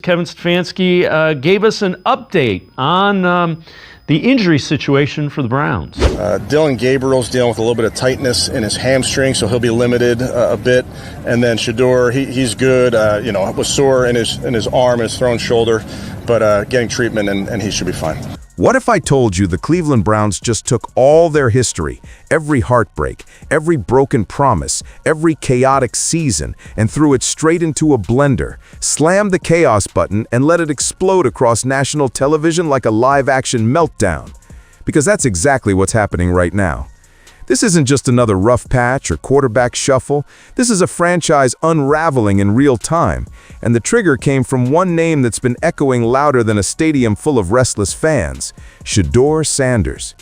Kevin Stefanski gave us an update on the injury situation for the Browns. Dillon Gabriel's dealing with a little bit of tightness in his hamstring, so he'll be limited a bit. And then Shedeur, he's good. Was sore in his arm and his thrown shoulder, but getting treatment and he should be fine. What if I told you the Cleveland Browns just took all their history, every heartbreak, every broken promise, every chaotic season, and threw it straight into a blender, slammed the chaos button, and let it explode across national television like a live-action meltdown? Because that's exactly what's happening right now. This isn't just another rough patch or quarterback shuffle. This is a franchise unraveling in real time, and the trigger came from one name that's been echoing louder than a stadium full of restless fans: Shedeur Sanders.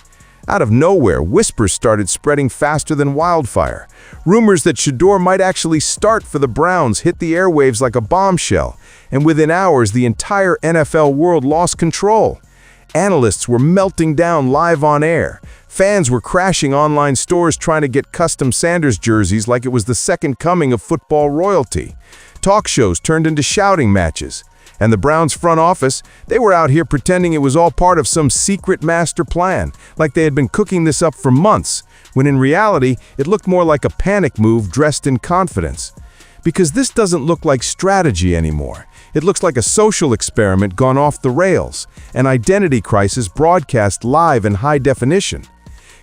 Out of nowhere, whispers started spreading faster than wildfire. Rumors that Shedeur might actually start for the Browns hit the airwaves like a bombshell, and within hours, the entire NFL world lost control. Analysts were melting down live on air. Fans were crashing online stores trying to get custom Sanders jerseys like it was the second coming of football royalty. Talk shows turned into shouting matches. And the Browns front office, they were out here pretending it was all part of some secret master plan, like they had been cooking this up for months, when in reality, it looked more like a panic move dressed in confidence. Because this doesn't look like strategy anymore. It looks like a social experiment gone off the rails, an identity crisis broadcast live in high definition.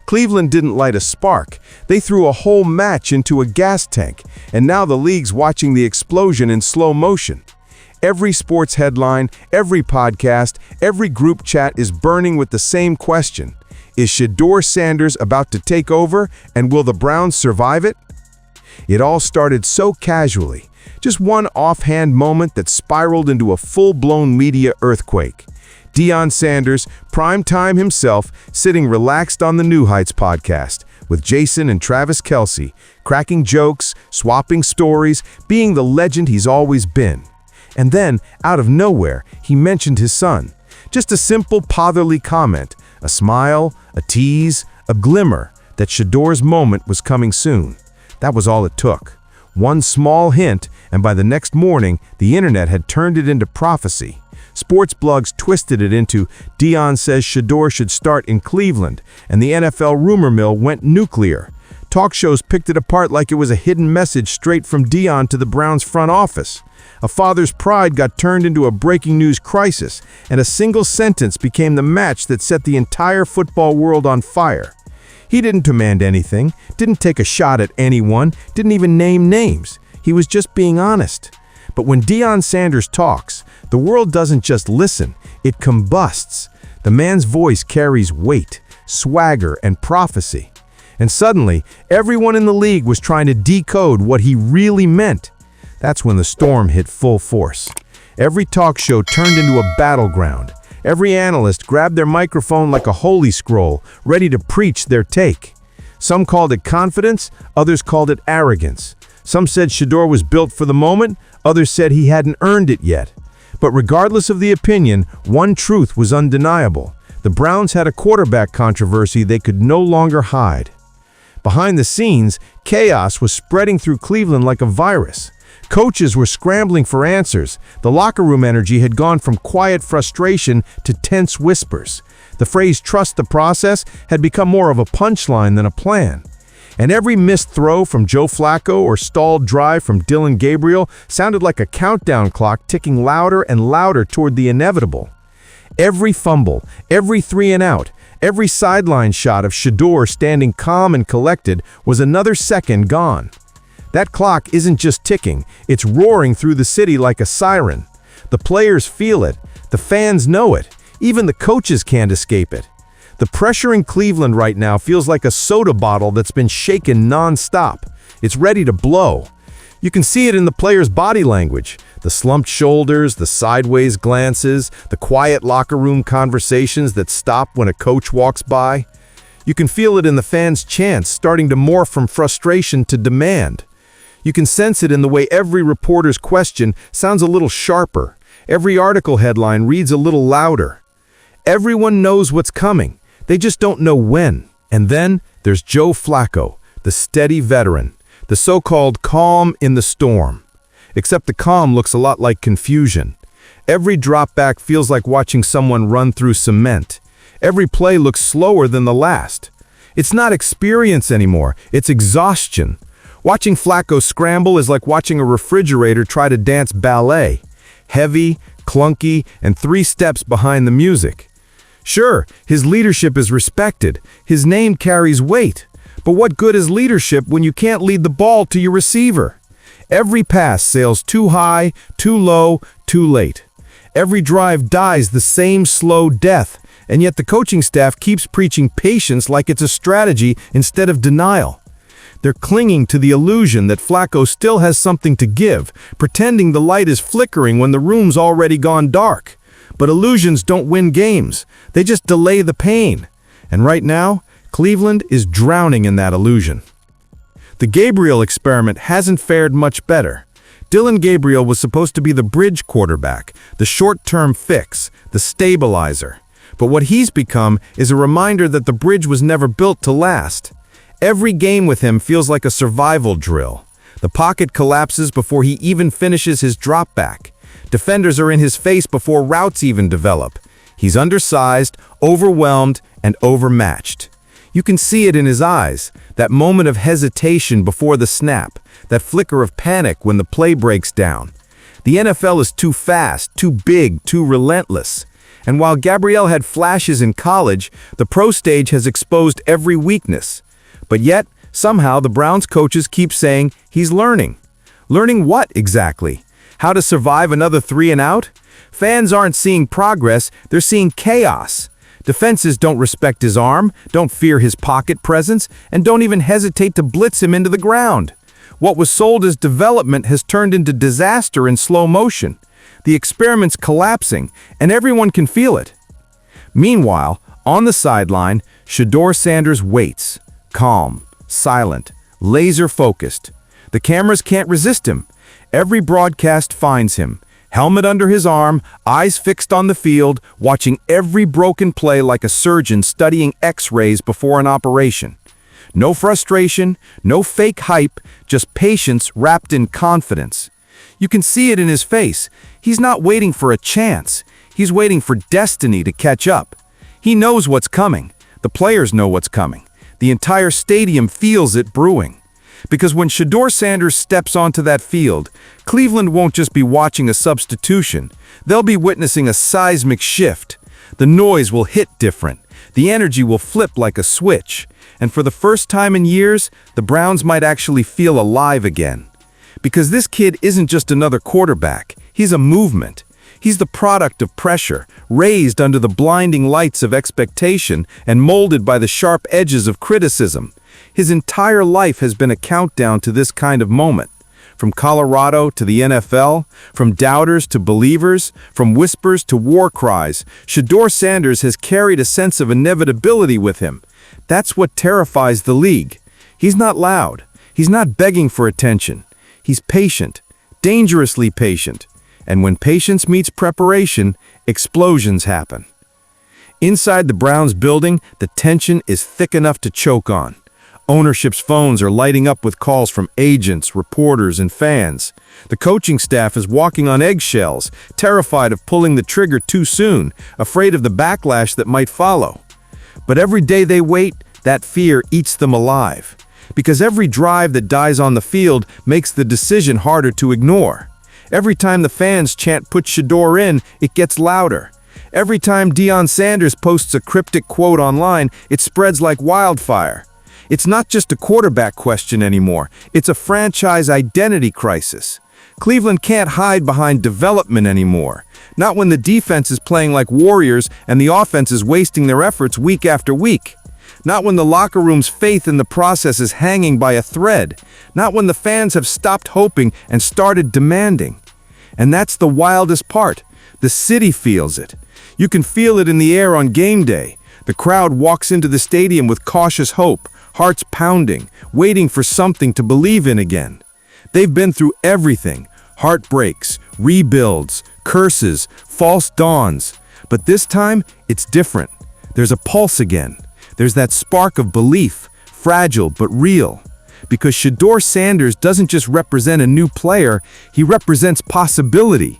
Cleveland didn't light a spark. They threw a whole match into a gas tank, and now the league's watching the explosion in slow motion. Every sports headline, every podcast, every group chat is burning with the same question: is Shedeur Sanders about to take over, and will the Browns survive it? It all started so casually, just one offhand moment that spiraled into a full-blown media earthquake. Deion Sanders, primetime himself, sitting relaxed on the New Heights podcast with Jason and Travis Kelce, cracking jokes, swapping stories, being the legend he's always been. And then, out of nowhere, he mentioned his son. Just a simple fatherly comment, a smile, a tease, a glimmer that Shedeur's moment was coming soon. That was all it took. One small hint, and by the next morning, the internet had turned it into prophecy. Sports blogs twisted it into "Deion says Shedeur should start in Cleveland," and the NFL rumor mill went nuclear. Talk shows picked it apart like it was a hidden message straight from Deion to the Browns front office. A father's pride got turned into a breaking news crisis, and a single sentence became the match that set the entire football world on fire. He didn't demand anything, didn't take a shot at anyone, didn't even name names. He was just being honest. But when Deion Sanders talks, the world doesn't just listen, it combusts. The man's voice carries weight, swagger, and prophecy. And suddenly, everyone in the league was trying to decode what he really meant. That's when the storm hit full force. Every talk show turned into a battleground. Every analyst grabbed their microphone like a holy scroll, ready to preach their take. Some called it confidence, others called it arrogance. Some said Shedeur was built for the moment, others said he hadn't earned it yet. But regardless of the opinion, one truth was undeniable. The Browns had a quarterback controversy they could no longer hide. Behind the scenes, chaos was spreading through Cleveland like a virus. Coaches were scrambling for answers. The locker room energy had gone from quiet frustration to tense whispers. The phrase "trust the process" had become more of a punchline than a plan. And every missed throw from Joe Flacco or stalled drive from Dillon Gabriel sounded like a countdown clock ticking louder and louder toward the inevitable. Every fumble, every 3-and-out, every sideline shot of Shedeur standing calm and collected was another second gone. That clock isn't just ticking, it's roaring through the city like a siren. The players feel it, the fans know it, even the coaches can't escape it. The pressure in Cleveland right now feels like a soda bottle that's been shaken non-stop. It's ready to blow. You can see it in the players' body language. The slumped shoulders, the sideways glances, the quiet locker room conversations that stop when a coach walks by. You can feel it in the fans' chants starting to morph from frustration to demand. You can sense it in the way every reporter's question sounds a little sharper. Every article headline reads a little louder. Everyone knows what's coming. They just don't know when. And then there's Joe Flacco, the steady veteran, the so-called calm in the storm. Except the calm looks a lot like confusion. Every drop back feels like watching someone run through cement. Every play looks slower than the last. It's not experience anymore, it's exhaustion. Watching Flacco scramble is like watching a refrigerator try to dance ballet. Heavy, clunky, and 3 steps behind the music. Sure, his leadership is respected. His name carries weight. But what good is leadership when you can't lead the ball to your receiver? Every pass sails too high, too low, too late. Every drive dies the same slow death, and yet the coaching staff keeps preaching patience like it's a strategy instead of denial. They're clinging to the illusion that Flacco still has something to give, pretending the light is flickering when the room's already gone dark. But illusions don't win games. They just delay the pain. And right now, Cleveland is drowning in that illusion. The Gabriel experiment hasn't fared much better. Dillon Gabriel was supposed to be the bridge quarterback, the short-term fix, the stabilizer. But what he's become is a reminder that the bridge was never built to last. Every game with him feels like a survival drill. The pocket collapses before he even finishes his drop back. Defenders are in his face before routes even develop. He's undersized, overwhelmed, and overmatched. You can see it in his eyes, that moment of hesitation before the snap, that flicker of panic when the play breaks down. The NFL is too fast, too big, too relentless. And while Gabriel had flashes in college, the pro stage has exposed every weakness. But yet, somehow the Browns coaches keep saying he's learning. Learning what exactly? How to survive another 3 and out? Fans aren't seeing progress, they're seeing chaos. Defenses don't respect his arm, don't fear his pocket presence, and don't even hesitate to blitz him into the ground. What was sold as development has turned into disaster in slow motion. The experiment's collapsing, and everyone can feel it. Meanwhile, on the sideline, Shedeur Sanders waits, calm, silent, laser-focused. The cameras can't resist him. Every broadcast finds him, helmet under his arm, eyes fixed on the field, watching every broken play like a surgeon studying X-rays before an operation. No frustration, no fake hype, just patience wrapped in confidence. You can see it in his face. He's not waiting for a chance. He's waiting for destiny to catch up. He knows what's coming. The players know what's coming. The entire stadium feels it brewing. Because when Shedeur Sanders steps onto that field, Cleveland won't just be watching a substitution. They'll be witnessing a seismic shift. The noise will hit different. The energy will flip like a switch. And for the first time in years, the Browns might actually feel alive again. Because this kid isn't just another quarterback. He's a movement. He's the product of pressure, raised under the blinding lights of expectation and molded by the sharp edges of criticism. His entire life has been a countdown to this kind of moment. From Colorado to the NFL, from doubters to believers, from whispers to war cries, Shedeur Sanders has carried a sense of inevitability with him. That's what terrifies the league. He's not loud. He's not begging for attention. He's patient, dangerously patient. And when patience meets preparation, explosions happen. Inside the Browns building, the tension is thick enough to choke on. Ownership's phones are lighting up with calls from agents, reporters, and fans. The coaching staff is walking on eggshells, terrified of pulling the trigger too soon, afraid of the backlash that might follow. But every day they wait, that fear eats them alive. Because every drive that dies on the field makes the decision harder to ignore. Every time the fans chant "Put Shedeur in," it gets louder. Every time Deion Sanders posts a cryptic quote online, it spreads like wildfire. It's not just a quarterback question anymore. It's a franchise identity crisis. Cleveland can't hide behind development anymore. Not when the defense is playing like warriors and the offense is wasting their efforts week after week. Not when the locker room's faith in the process is hanging by a thread. Not when the fans have stopped hoping and started demanding. And that's the wildest part. The city feels it. You can feel it in the air on game day. The crowd walks into the stadium with cautious hope, hearts pounding, waiting for something to believe in again. They've been through everything: heartbreaks, rebuilds, curses, false dawns. But this time, it's different. There's a pulse again. There's that spark of belief, fragile but real. Because Shedeur Sanders doesn't just represent a new player, he represents possibility.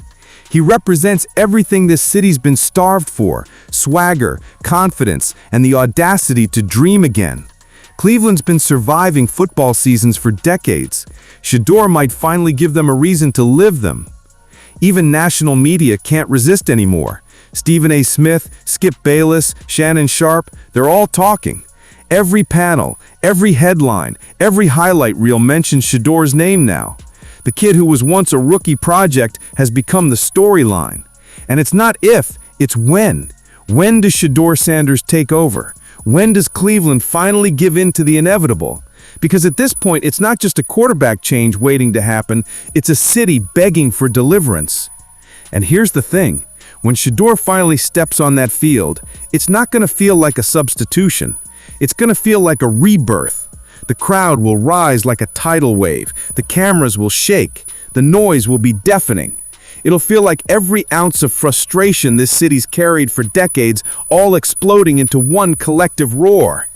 He represents everything this city's been starved for: swagger, confidence, and the audacity to dream again. Cleveland's been surviving football seasons for decades. Shedeur might finally give them a reason to live them. Even national media can't resist anymore. Stephen A. Smith, Skip Bayless, Shannon Sharp, they're all talking. Every panel, every headline, every highlight reel mentions Shedeur's name now. The kid who was once a rookie project has become the storyline. And it's not if, it's when. When does Shedeur Sanders take over? When does Cleveland finally give in to the inevitable? Because at this point, it's not just a quarterback change waiting to happen, it's a city begging for deliverance. And here's the thing. When Shedeur finally steps on that field, it's not going to feel like a substitution. It's going to feel like a rebirth. The crowd will rise like a tidal wave. The cameras will shake. The noise will be deafening. It'll feel like every ounce of frustration this city's carried for decades all exploding into one collective roar.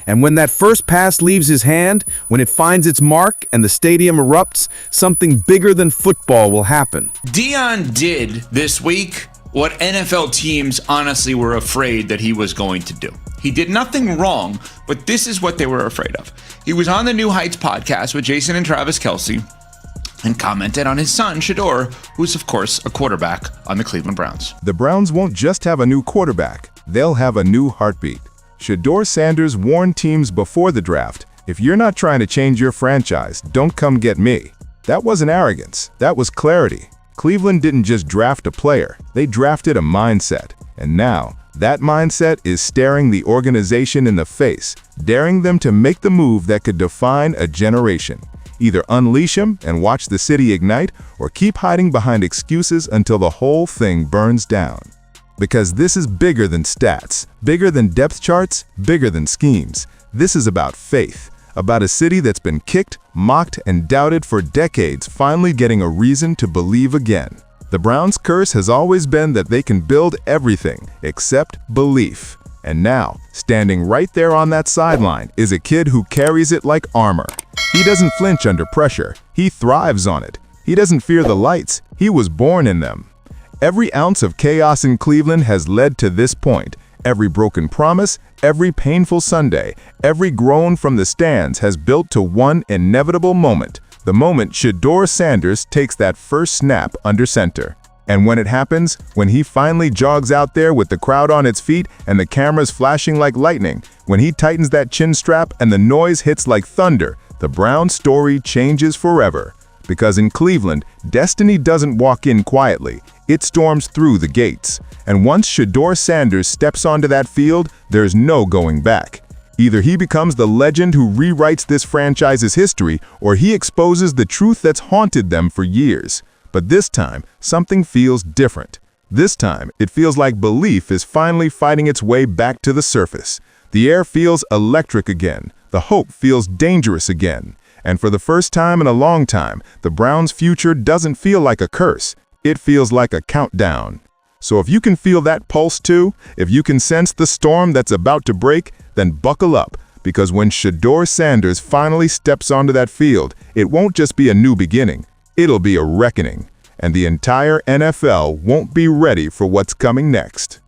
And when that first pass leaves his hand, when it finds its mark and the stadium erupts, something bigger than football will happen. Deion did this week what NFL teams honestly were afraid that he was going to do. He did nothing wrong, but this is what they were afraid of. He was on the New Heights podcast with Jason and Travis Kelce and commented on his son, Shedeur, who's of course a quarterback on the Cleveland Browns. The Browns won't just have a new quarterback, they'll have a new heartbeat. Shedeur Sanders warned teams before the draft, if you're not trying to change your franchise, don't come get me. That wasn't arrogance, that was clarity. Cleveland didn't just draft a player, they drafted a mindset. And now, that mindset is staring the organization in the face, daring them to make the move that could define a generation. Either unleash him and watch the city ignite, or keep hiding behind excuses until the whole thing burns down. Because this is bigger than stats, bigger than depth charts, bigger than schemes. This is about faith, about a city that's been kicked, mocked, and doubted for decades finally getting a reason to believe again. The Browns' curse has always been that they can build everything except belief. And now, standing right there on that sideline is a kid who carries it like armor. He doesn't flinch under pressure, he thrives on it. He doesn't fear the lights, he was born in them. Every ounce of chaos in Cleveland has led to this point. Every broken promise, every painful Sunday, every groan from the stands has built to one inevitable moment. The moment Shedeur Sanders takes that first snap under center. And when it happens, when he finally jogs out there with the crowd on its feet and the cameras flashing like lightning, when he tightens that chin strap and the noise hits like thunder, the Browns story changes forever. Because in Cleveland, destiny doesn't walk in quietly, it storms through the gates. And once Shedeur Sanders steps onto that field, there's no going back. Either he becomes the legend who rewrites this franchise's history, or he exposes the truth that's haunted them for years. But this time, something feels different. This time, it feels like belief is finally fighting its way back to the surface. The air feels electric again. The hope feels dangerous again. And for the first time in a long time, the Browns' future doesn't feel like a curse. It feels like a countdown. So if you can feel that pulse too, if you can sense the storm that's about to break, then buckle up, because when Shedeur Sanders finally steps onto that field, it won't just be a new beginning, it'll be a reckoning. And the entire NFL won't be ready for what's coming next.